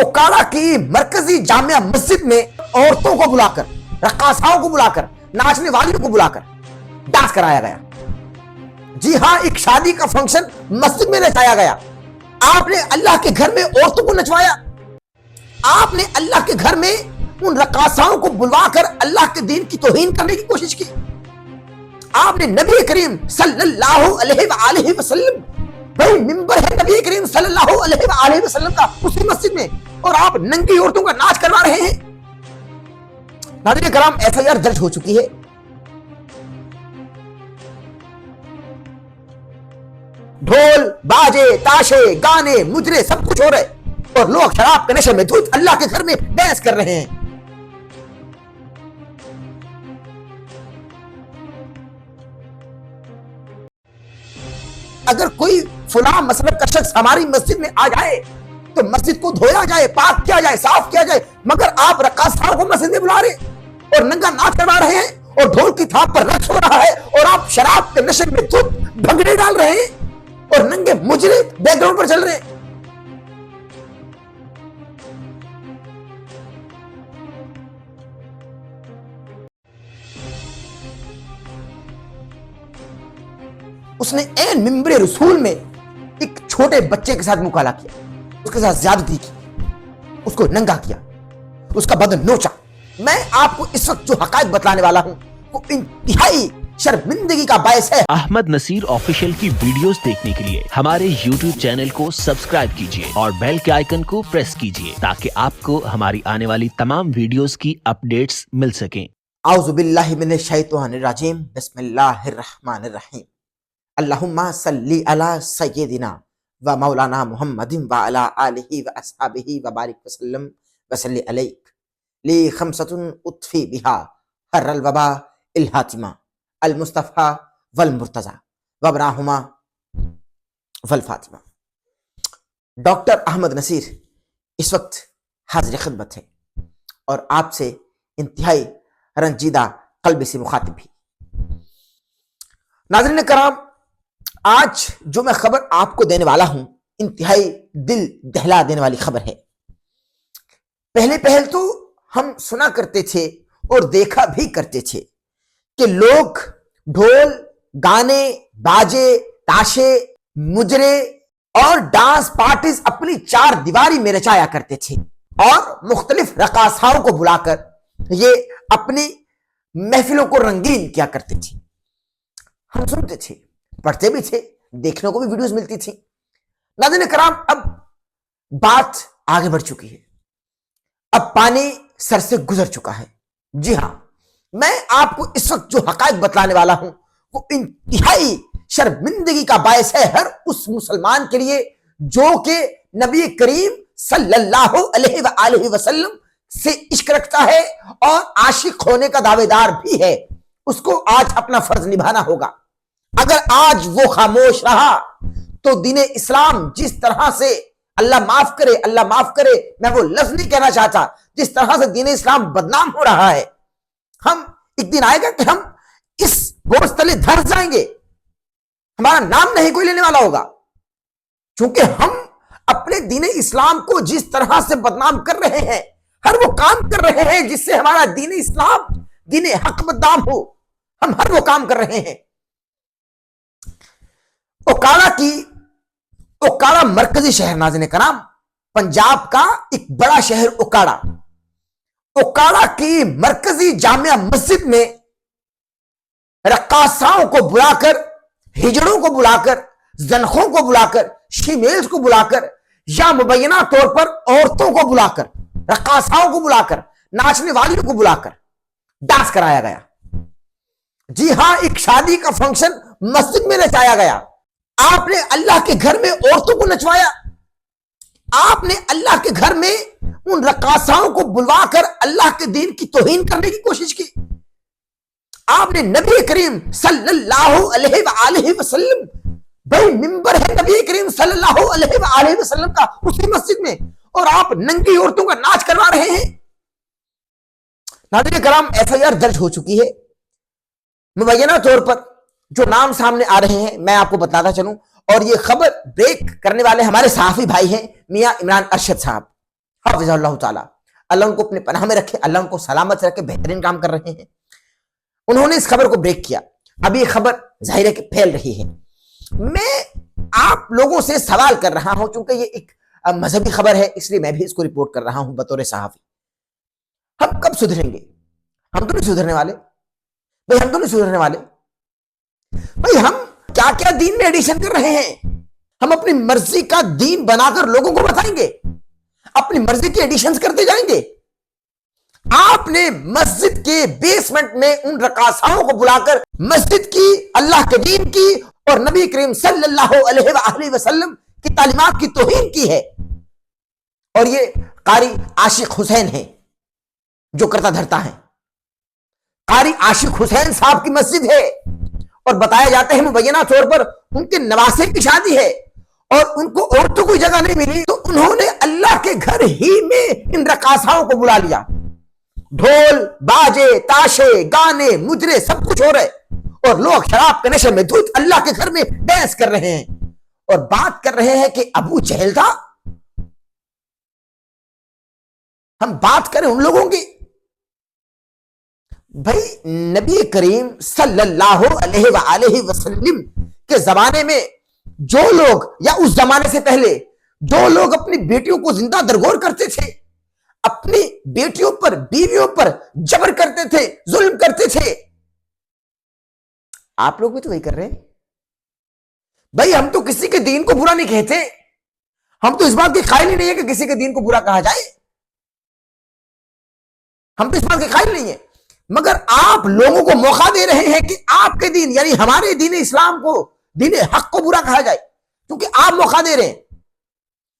اوکاڑا کی مرکزی جامعہ مسجد میں عورتوں کو بلا کر، رقاصاؤں کو بلا کر، ناچنے والیوں کو بلا کر ڈانس کرایا گیا۔ جی ہاں، ایک شادی کا فنکشن مسجد میں نچایا گیا۔ آپ نے اللہ کے گھر میں عورتوں کو نچوایا۔ آپ نے اللہ کے گھر میں ان رقاصاؤں کو بلوا کر اللہ کے دین کی توہین کرنے کی کوشش کی۔ آپ نے نبی کریم صلی اللہ علیہ وآلہ وسلم، بھائی ممبر ہے نبی کریم صلی اللہ علیہ وآلہ وسلم کا اسی مسجد میں، اور آپ ننگی عورتوں کا ناچ کروا رہے ہیں۔ ناظرین کرام، FIR درج ہو چکی ہے۔ ڈھول باجے تاشے گانے مجرے سب کچھ ہو رہے، اور لوگ شراب کے نشے میں دھت اللہ کے گھر میں ڈانس کر رہے ہیں۔ اگر کوئی فلاں مسلک کا شخص ہماری مسجد میں آ جائے تو مسجد کو دھویا جائے، پاک کیا جائے، صاف کیا جائے، مگر آپ رقاصاؤں کو مسجد میں بلا رہے اور ننگا ناچ کروا رہے ہیں، اور ڈھول کی تھاپ پر رقص ہو رہا ہے، اور آپ شراب کے نشے میں دھت بھنگڑے ڈال رہے ہیں، اور ننگے مجرے بیک گراؤنڈ پر چل رہے ہیں۔ اس نے عین ممبر رسول میں ایک چھوٹے بچے کے ساتھ مکالمہ کیا، اس کے ساتھ زیادتی کی، اس کو ننگا کیا، اس کا بدن نوچا۔ میں آپ کو اس وقت جو حقائق بتلانے والا ہوں وہ انتہائی شرمندگی کا باعث ہے۔ احمد نصیر آفیشیل کی ویڈیوز دیکھنے کے لیے ہمارے یوٹیوب چینل کو سبسکرائب کیجیے اور بیل کے آئیکن کو پریس کیجیے تاکہ آپ کو ہماری آنے والی تمام ویڈیوز کی اپڈیٹس مل سکیں۔ اعوذ باللہ من الشیطان الرجیم، بسم اللہ الرحمن الرحیم۔ اللہم صلی علی سیدنا و مولانا محمد و علی آلہ و اصحابہ و بارک وسلم وصلی علیک لی خمسۃ اطفی بہا حر الوبا الحاتمہ المصطفیٰ والمرتضیٰ وابناہما والفاطمہ۔ ڈاکٹر احمد نصیر اس وقت حاضر خدمت ہے اور آپ سے انتہائی رنجیدہ قلب سے مخاطب بھی۔ ناظرین کرام، آج جو میں خبر آپ کو دینے والا ہوں انتہائی دل دہلا دینے والی خبر ہے۔ پہل تو ہم سنا کرتے تھے اور دیکھا بھی کرتے تھے کہ لوگ ڈھول گانے باجے تاشے مجرے اور ڈانس پارٹیز اپنی چار دیواری میں رچایا کرتے تھے، اور مختلف رقاصاؤں کو بلا کر یہ اپنی محفلوں کو رنگین کیا کرتے تھے۔ ہم سنتے تھے، پڑھتے بھی تھے، دیکھنے کو بھی ویڈیوز ملتی تھی۔ ناظرین کرام، اب بات آگے بڑھ چکی ہے، اب پانی سر سے گزر چکا ہے۔ جی ہاں، میں آپ کو اس وقت جو حقائق بتلانے والا ہوں وہ انتہائی شرمندگی کا باعث ہے ہر اس مسلمان کے لیے جو کہ نبی کریم صلی اللہ علیہ وآلہ وسلم سے عشق رکھتا ہے اور عاشق ہونے کا دعوے دار بھی ہے۔ اس کو آج اپنا فرض نبھانا ہوگا۔ اگر آج وہ خاموش رہا تو دین اسلام جس طرح سے، اللہ معاف کرے، اللہ معاف کرے، میں وہ لفظ نہیں کہنا چاہتا، جس طرح سے دین اسلام بدنام ہو رہا ہے، ہم ایک دن آئے گا کہ ہم اس بوجھ تلے دھر جائیں گے، ہمارا نام نہیں کوئی لینے والا ہوگا، چونکہ ہم اپنے دین اسلام کو جس طرح سے بدنام کر رہے ہیں، ہر وہ کام کر رہے ہیں جس سے ہمارا دین اسلام دین حق بدنام ہو، ہم ہر وہ کام کر رہے ہیں۔ اوکاڑا مرکزی شہر، ناظرین کرام، پنجاب کا ایک بڑا شہر اوکاڑا کی مرکزی جامعہ مسجد میں رقاصاؤں کو بلا کر، ہجڑوں کو بلا کر، زنخوں کو بلا کر، شیمیلز کو بلا کر، یا مبینہ طور پر عورتوں کو بلا کر، رقاصاؤں کو بلا کر، ناچنے والیوں کو بلا کر ڈانس کرایا گیا۔ جی ہاں، ایک شادی کا فنکشن مسجد میں نچایا گیا۔ آپ نے اللہ کے گھر میں عورتوں کو نچوایا، آپ نے اللہ کے گھر میں ان رقاصاؤں کو بلوا کر اللہ کے دین کی توہین کرنے کی کوشش کی۔ آپ نے نبی کریم صلی اللہ علیہ وآلہ وسلم، بھائی ممبر ہے نبی کریم صلی اللہ علیہ وآلہ وسلم کا اسی مسجد میں، اور آپ ننگی عورتوں کا ناچ کروا رہے ہیں۔ ناظرین کرام، FIR درج ہو چکی ہے۔ مبینہ طور پر جو نام سامنے آ رہے ہیں میں آپ کو بتاتا چلوں، اور یہ خبر بریک کرنے والے ہمارے صحافی بھائی ہیں میاں عمران ارشد صاحب، حافظ اللہ تعالی، اللہ ان کو اپنے پناہ میں رکھے، اللہ ان کو سلامت سے رکھے، بہترین کام کر رہے ہیں. انہوں نے اس خبر کو بریک کیا. اب یہ خبر ظاہر ہے کہ پھیل رہی ہے. میں آپ لوگوں سے سوال کر رہا ہوں، چونکہ یہ ایک مذہبی خبر ہے اس لیے میں بھی اس کو رپورٹ کر رہا ہوں بطور صحافی. ہم کب سدھریں گے؟ ہم تو نہیں سدھرنے والے بھائی، ہم تو نہیں سدھرنے والے بھائی. ہم کیا کیا دین میں ایڈیشن کر رہے ہیں؟ ہم اپنی مرضی کا دین بنا کر لوگوں کو بتائیں گے، اپنی مرضی کی ایڈیشنز کرتے جائیں گے. آپ نے مسجد کے بیسمنٹ میں ان رقاصاؤں کو بلا کر مسجد کی، اللہ کے دین کی اور نبی کریم صلی اللہ علیہ وآلہ وسلم کی تعلیمات کی توہین کی ہے. اور یہ قاری عاشق حسین ہے جو کرتا دھرتا ہے. قاری عاشق حسین صاحب کی مسجد ہے اور بتایا جاتا ہے مبینہ طور پر ان کے نواسے کی شادی ہے اور ان کو عورتوں کو جگہ نہیں ملی تو انہوں نے اللہ کے گھر ہی میں ان رقاصاؤں کو بلا لیا. ڈھول باجے تاشے گانے مجرے سب کچھ ہو رہے اور لوگ شراب کے نشے میں دھت اللہ کے گھر میں ڈانس کر رہے ہیں اور بات کر رہے ہیں کہ ابو جہل تھا. ہم بات کریں ان لوگوں کی. بھائی نبی کریم صلی اللہ علیہ وآلہ وسلم کے زمانے میں جو لوگ، یا اس زمانے سے پہلے جو لوگ اپنی بیٹیوں کو زندہ درگور کرتے تھے، اپنی بیٹیوں پر بیویوں پر جبر کرتے تھے، ظلم کرتے تھے، آپ لوگ بھی تو وہی کر رہے ہیں. بھائی ہم تو کسی کے دین کو برا نہیں کہتے، ہم تو اس بات کے قائل ہی نہیں ہے کہ کسی کے دین کو برا کہا جائے، ہم تو اس بات کے قائل نہیں ہے. مگر آپ لوگوں کو موقع دے رہے ہیں کہ آپ کے دین یعنی ہمارے دین اسلام کو، دین حق کو برا کہا جائے، کیونکہ آپ موقع دے رہے ہیں.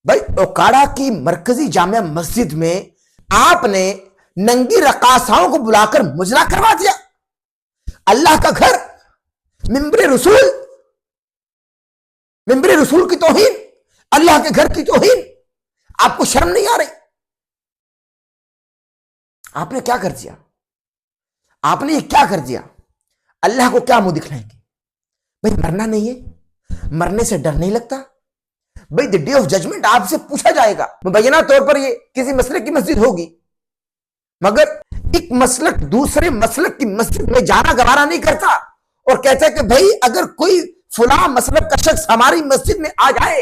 بھائی اوکاڑا کی مرکزی جامع مسجد میں آپ نے ننگی رقاصاؤں کو بلا کر مجرا کروا دیا. اللہ کا گھر، ممبر رسول کی توہین، اللہ کے گھر کی توہین. آپ کو شرم نہیں آ رہی؟ آپ نے کیا کر دیا؟ آپ نے یہ کیا کر دیا؟ اللہ کو کیا منہ دکھلائیں گے؟ بھائی مرنا نہیں ہے؟ مرنے سے ڈر نہیں لگتا؟ بھائی دی ڈے آف ججمنٹ آپ سے پوچھا جائے گا. مبینہ طور پر یہ کسی مسلک کی مسجد ہوگی، مگر ایک مسلک دوسرے مسلک کی مسجد میں جانا گوارا نہیں کرتا اور کہتا ہے کہ بھائی اگر کوئی فلاں مسلک کا شخص ہماری مسجد میں آ جائے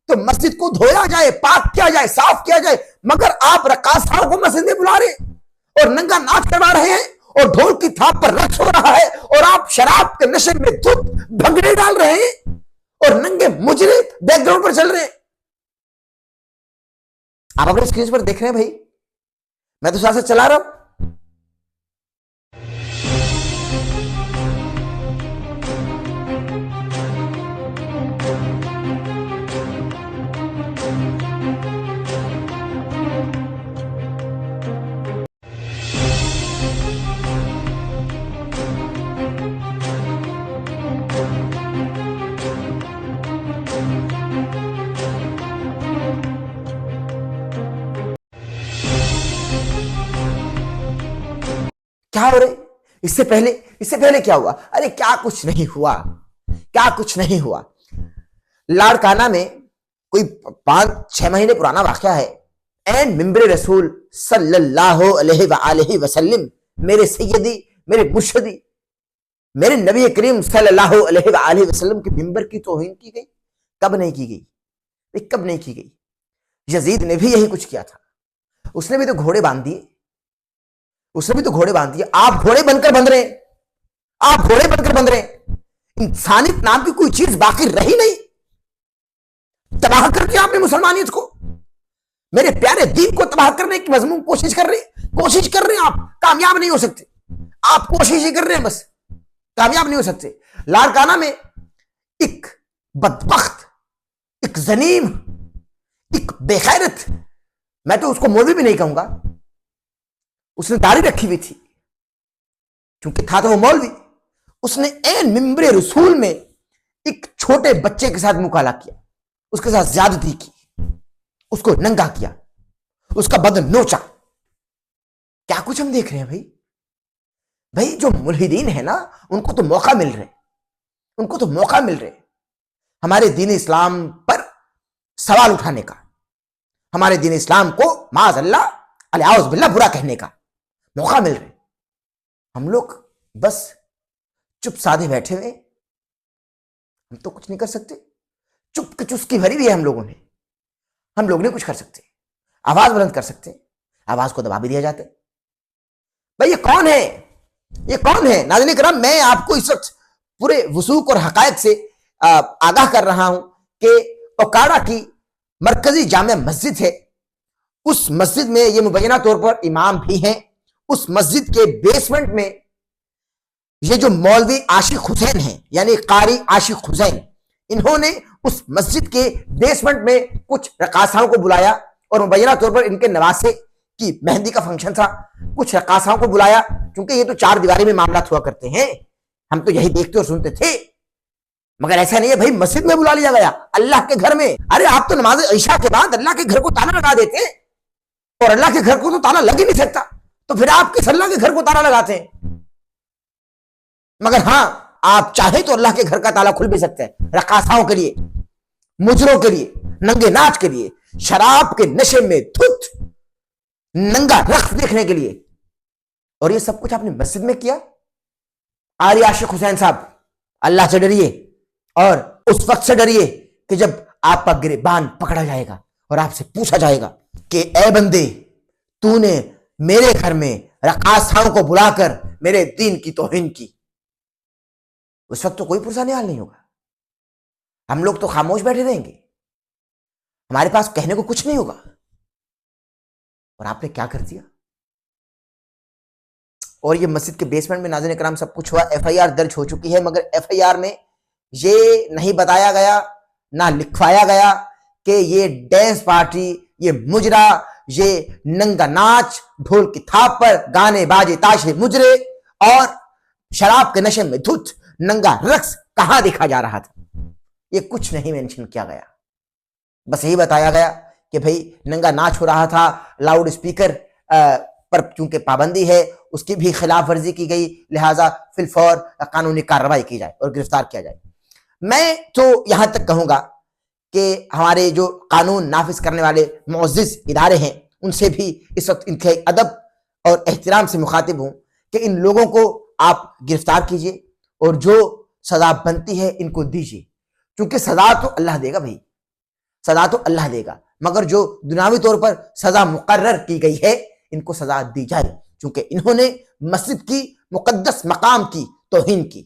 تو مسجد کو دھویا جائے، پاک کیا جائے، صاف کیا جائے. مگر آپ رقاصاؤں کو مسجد میں بلا رہے اور ننگا ناچ کروا رہے ہیں اور ڈھول کی تھاپ پر رقص ہو رہا ہے اور آپ شراب کے نشے میں دھت بھنگڑے ڈال رہے ہیں اور ننگے مجرے بیک گراؤنڈ پر چل رہے ہیں. آپ اپنے اسکرین پر دیکھ رہے ہیں. بھائی میں تو ساتھ چلا رہا ہوں. کیا ہو رہے؟ اس سے پہلے کیا ہوا؟ ارے کیا کچھ نہیں ہوا، کیا کچھ نہیں ہوا. لاڑکانہ میں کوئی 5-6 مہینے پرانا واقعہ ہے. اینڈ ممبر رسول صلی اللہ علیہ وآلہ وسلم، میرے سیدی، میرے مرشدی، میرے نبی کریم صلی اللہ علیہ وآلہ وسلم کے ممبر کی توہین کی گئی. کب نہیں کی گئی؟ کب نہیں کی گئی؟ یزید نے بھی یہی کچھ کیا تھا. اس نے بھی تو گھوڑے باندھ دیے، آپ گھوڑے بن کر بندھ رہے ہیں. انسانیت نام کی کوئی چیز باقی رہی نہیں. تباہ کر دیا آپ نے مسلمانیت کو، میرے پیارے دین کو تباہ کرنے کی مضمون کوشش کر رہے ہیں. آپ کامیاب نہیں ہو سکتے، آپ کوشش ہی کر رہے ہیں، بس کامیاب نہیں ہو سکتے. لاڑکانہ میں ایک بدبخت، ایک ظلیم، ایک بے غیرت، میں تو اس کو مولوی بھی نہیں کہوں گا، اس نے داڑھی رکھی ہوئی تھی کیونکہ تھا تو وہ مولوی. اس نے این ممبر رسول میں ایک چھوٹے بچے کے ساتھ مکالہ کیا، اس کے ساتھ زیادتی کی، اس کو ننگا کیا، اس کا بدن نوچا. کیا کچھ ہم دیکھ رہے ہیں بھائی جو ملحدین ہیں نا، ان کو تو موقع مل رہے ہمارے دین اسلام پر سوال اٹھانے کا، ہمارے دین اسلام کو معاذ اللہ الیاذ باللہ برا کہنے کا موقع مل رہے. ہم لوگ بس چپ سادے بیٹھے ہوئے, ہم تو کچھ نہیں کر سکتے. چپ کی چسکی بھری ہوئی ہے ہم لوگوں نے. ہم لوگ نہیں کچھ کر سکتے, آواز بلند کر سکتے, آواز کو دبا بھی دیا جاتا ہے. بھائی یہ کون ہے, یہ کون ہے؟ ناظرین کرام, میں آپ کو اس وقت پورے وثوق اور حقائق سے آگاہ کر رہا ہوں کہ اوکاڑا کی مرکزی جامع مسجد ہے. اس مسجد میں یہ مبینہ طور پر امام بھی ہیں. اس مسجد کے بیسمنٹ میں یہ جو مولوی عاشق حسین ہیں, یعنی قاری عاشق حسین, انہوں نے اس مسجد کے بیسمنٹ میں کچھ رقاصاؤں کو بلایا اور مبینہ طور پر ان کے نواسے کی مہندی کا فنکشن تھا. کچھ رقاصاؤں کو بلایا, کیونکہ یہ تو چار دیواری میں معاملات ہوا کرتے ہیں, ہم تو یہی دیکھتے اور سنتے تھے. مگر ایسا نہیں ہے بھائی, مسجد میں بلا لیا گیا, اللہ کے گھر میں. ارے آپ تو نماز عشاء کے بعد اللہ کے گھر کو تالا لگا دیتے ہیں, اور اللہ کے گھر کو تو تالا لگ ہی نہیں سکتا, تو پھر آپ کس اللہ کے گھر کو تالا لگاتے ہیں؟ مگر ہاں, آپ چاہیں تو اللہ کے گھر کا تالا کھل بھی سکتا ہے رقاصاؤں کے لیے, مجروں کے لیے, ننگے ناچ کے لیے, شراب کے نشے میں دھت ننگا رقص دیکھنے کے لیے. اور یہ سب کچھ آپ نے مسجد میں کیا. قاری عاشق حسین صاحب, اللہ سے ڈریے, اور اس وقت سے ڈریے کہ جب آپ کا گریبان پکڑا جائے گا اور آپ سے پوچھا جائے گا کہ اے بندے, تو نے میرے گھر میں رقاصاؤں کو بلا کر میرے دین کی توہین کی. اس وقت تو کوئی پرسہ حال نہیں ہوگا. ہم لوگ تو خاموش بیٹھے رہیں گے, ہمارے پاس کہنے کو کچھ نہیں ہوگا. اور آپ نے کیا کر دیا. اور یہ مسجد کے بیسمنٹ میں ناظرین کرام سب کچھ ہوا. ایف آئی آر درج ہو چکی ہے, مگر ایف آئی آر میں یہ نہیں بتایا گیا, نہ لکھوایا گیا کہ یہ ڈانس پارٹی, یہ مجرا, یہ ننگا ناچ, ڈھول کی تھاپ پر گانے باجے تاشے مجرے اور شراب کے نشے میں دھت ننگا رقص کہاں دیکھا جا رہا تھا. یہ کچھ نہیں مینشن کیا گیا. بس یہی بتایا گیا کہ بھئی ننگا ناچ ہو رہا تھا, لاؤڈ اسپیکر پر چونکہ پابندی ہے اس کی بھی خلاف ورزی کی گئی, لہٰذا فی الفور قانونی کارروائی کی جائے اور گرفتار کیا جائے. میں تو یہاں تک کہوں گا کہ ہمارے جو قانون نافذ کرنے والے معزز ادارے ہیں ان سے بھی اس وقت انتہائی ادب اور احترام سے مخاطب ہوں کہ ان لوگوں کو آپ گرفتار کیجئے اور جو سزا بنتی ہے ان کو دیجئے, کیونکہ سزا تو اللہ دے گا بھائی, سزا تو اللہ دے گا, مگر جو دنیاوی طور پر سزا مقرر کی گئی ہے ان کو سزا دی جائے, کیونکہ انہوں نے مسجد کی مقدس مقام کی توہین کی.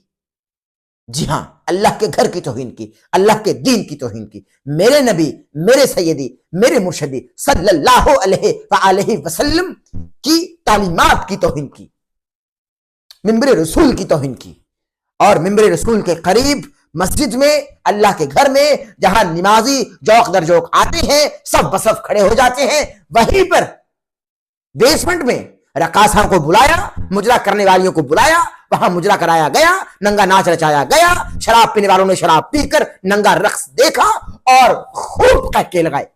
جی ہاں, اللہ کے گھر کی توہین کی, اللہ کے دین کی توہین کی, میرے نبی, میرے سیدی, میرے مرشدی صلی اللہ علیہ وآلہ وسلم کی تعلیمات کی توہین کی, ممبر رسول کی توہین کی. اور ممبر رسول کے قریب مسجد میں, اللہ کے گھر میں, جہاں نمازی جوق در جوق آتے ہیں, سب بصف کھڑے ہو جاتے ہیں, وہیں پر بیسمنٹ میں رقاصاں کو بلایا, مجرا کرنے والیوں کو بلایا, وہاں مجرا کرایا گیا, ننگا ناچ رچایا گیا, شراب پینے والوں نے شراب پی کر ننگا رقص دیکھا اور خوب کہکے لگائے.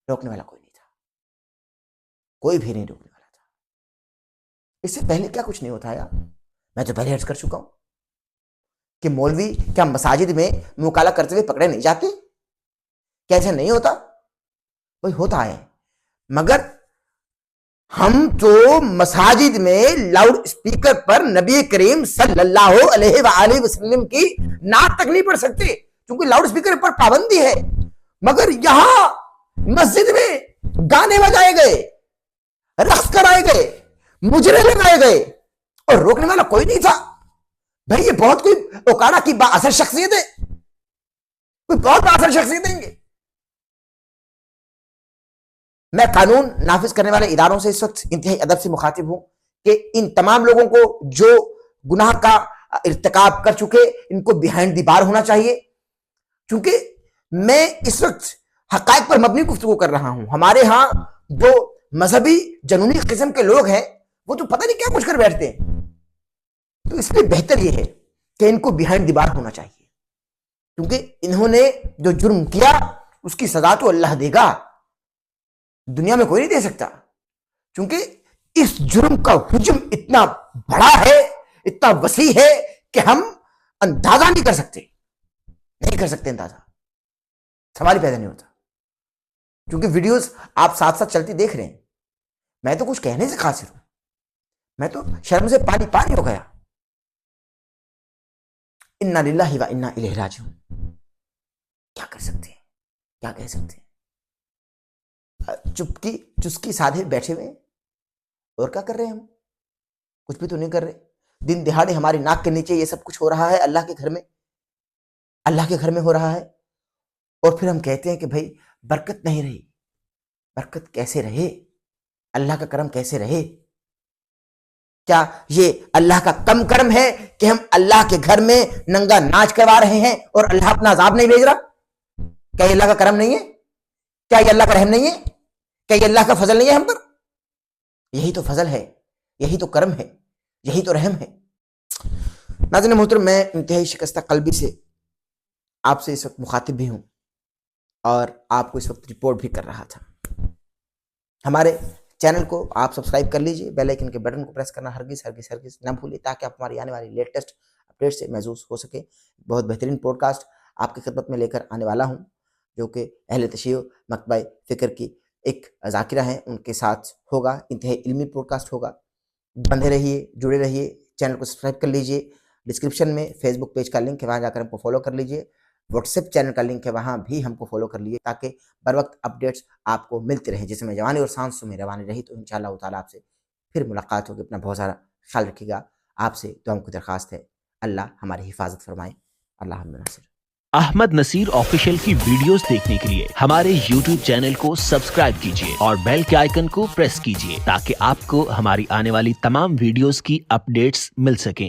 روکنے والا کوئی نہیں تھا, کوئی بھی نہیں روکنے والا تھا. اس سے پہلے کیا کچھ نہیں ہوتا یار, میں تو پہلے عرض کر چکا ہوں کہ مولوی کیا مساجد میں مکالمہ کرتے ہوئے پکڑے نہیں جاتے؟ کیا ایسا نہیں ہوتا؟ بھائی ہوتا ہے, مگر ہم تو مساجد میں لاؤڈ اسپیکر پر نبی کریم صلی اللہ علیہ وآلہ وسلم کی نعت تک نہیں پڑھ سکتے, کیونکہ لاؤڈ اسپیکر پر پابندی ہے. مگر یہاں مسجد میں گانے بجائے گئے, رقص کرائے گئے, مجرے لگائے گئے, اور روکنے والا کوئی نہیں تھا. بھائی یہ بہت کوئی اوکاڑا کی با اثر شخصیت ہے, کوئی بہت با اثر شخصیت ہیں گے. میں قانون نافذ کرنے والے اداروں سے اس وقت انتہائی ادب سے مخاطب ہوں کہ ان تمام لوگوں کو جو گناہ کا ارتکاب کر چکے ان کو بیہائنڈ دی بار ہونا چاہیے, کیونکہ میں اس وقت حقائق پر مبنی گفتگو کر رہا ہوں. ہمارے ہاں جو مذہبی جنونی قسم کے لوگ ہیں وہ تو پتہ نہیں کیا کچھ کر بیٹھتے ہیں, تو اس لیے بہتر یہ ہے کہ ان کو بیہائنڈ دی بار ہونا چاہیے, کیونکہ انہوں نے جو جرم کیا اس کی سزا تو اللہ دے گا, دنیا میں کوئی نہیں دے سکتا. کیونکہ اس جرم کا حجم اتنا بڑا ہے, اتنا وسیع ہے کہ ہم اندازہ نہیں کر سکتے, اندازہ, سوال ہی پیدا نہیں ہوتا. کیونکہ ویڈیوز آپ ساتھ ساتھ چلتی دیکھ رہے ہیں. میں تو کچھ کہنے سے قاصر ہوں, میں تو شرم سے پانی پانی ہو گیا. انا للہ و انا الیہ راجعون. کیا کر سکتے ہیں, کیا کہہ سکتے ہیں. چسکی سادھے بیٹھے ہوئے ہیں, اور کیا کر رہے ہیں ہم؟ کچھ بھی تو نہیں کر رہے. دن دہاڑے ہماری ناک کے نیچے یہ سب کچھ ہو رہا ہے اللہ کے گھر میں, اللہ کے گھر میں ہو رہا ہے. اور پھر ہم کہتے ہیں کہ بھائی برکت نہیں رہی. برکت کیسے رہے, اللہ کا کرم کیسے رہے؟ کیا یہ اللہ کا کم کرم ہے کہ ہم اللہ کے گھر میں ننگا ناچ کروا رہے ہیں اور اللہ اپنا عذاب نہیں بھیج رہا؟ کیا یہ اللہ کا کرم نہیں ہے؟ کیا یہ اللہ کا رحم نہیں ہے؟ کیا یہ اللہ کا فضل نہیں ہے ہم پر؟ یہی تو فضل ہے, یہی تو کرم ہے, یہی تو رحم ہے. ناظرین محترم, میں انتہائی شکستہ قلبی سے آپ سے اس وقت مخاطب بھی ہوں اور آپ کو اس وقت رپورٹ بھی کر رہا تھا. ہمارے چینل کو آپ سبسکرائب کر لیجئے, بیل آئیکن کے بٹن کو پریس کرنا ہرگز ہرگز ہرگز نہ بھولیں تاکہ آپ ہماری آنے والی لیٹسٹ اپڈیٹ سے محظوظ ہو سکے. بہت بہترین پوڈ کاسٹ آپ کی خدمت میں لے کر آنے والا ہوں, جو کہ اہل تشیع مکتبہ فکر کی ایک ذاکرہ ہیں, ان کے ساتھ ہوگا. انتہائی علمی پوڈ کاسٹ ہوگا. بندے رہیے, جڑے رہیے, چینل کو سبسکرائب کر لیجئے. ڈسکرپشن میں فیس بک پیج کا لنک ہے, وہاں جا کر ہم کو فالو کر لیجئے. واٹس ایپ چینل کا لنک ہے, وہاں بھی ہم کو فالو کر لیجیے تاکہ بر وقت اپڈیٹس آپ کو ملتے رہیں. جس میں جوانی اور سانسوں میں روانی رہی تو انشاءاللہ تعالیٰ آپ سے پھر ملاقات ہوگی. اپنا بہت سارا خیال رکھیے گا. آپ سے دعاؤں کی درخواست ہے, اللہ ہماری حفاظت فرمائے. اللہ ہم ناصر. احمد نصیر آفیشیل کی ویڈیوز دیکھنے کے لیے ہمارے یوٹیوب چینل کو سبسکرائب کیجیے اور بیل کے آئیکن کو پریس کیجیے تاکہ آپ کو ہماری آنے والی تمام ویڈیوز کی اپڈیٹس مل سکیں.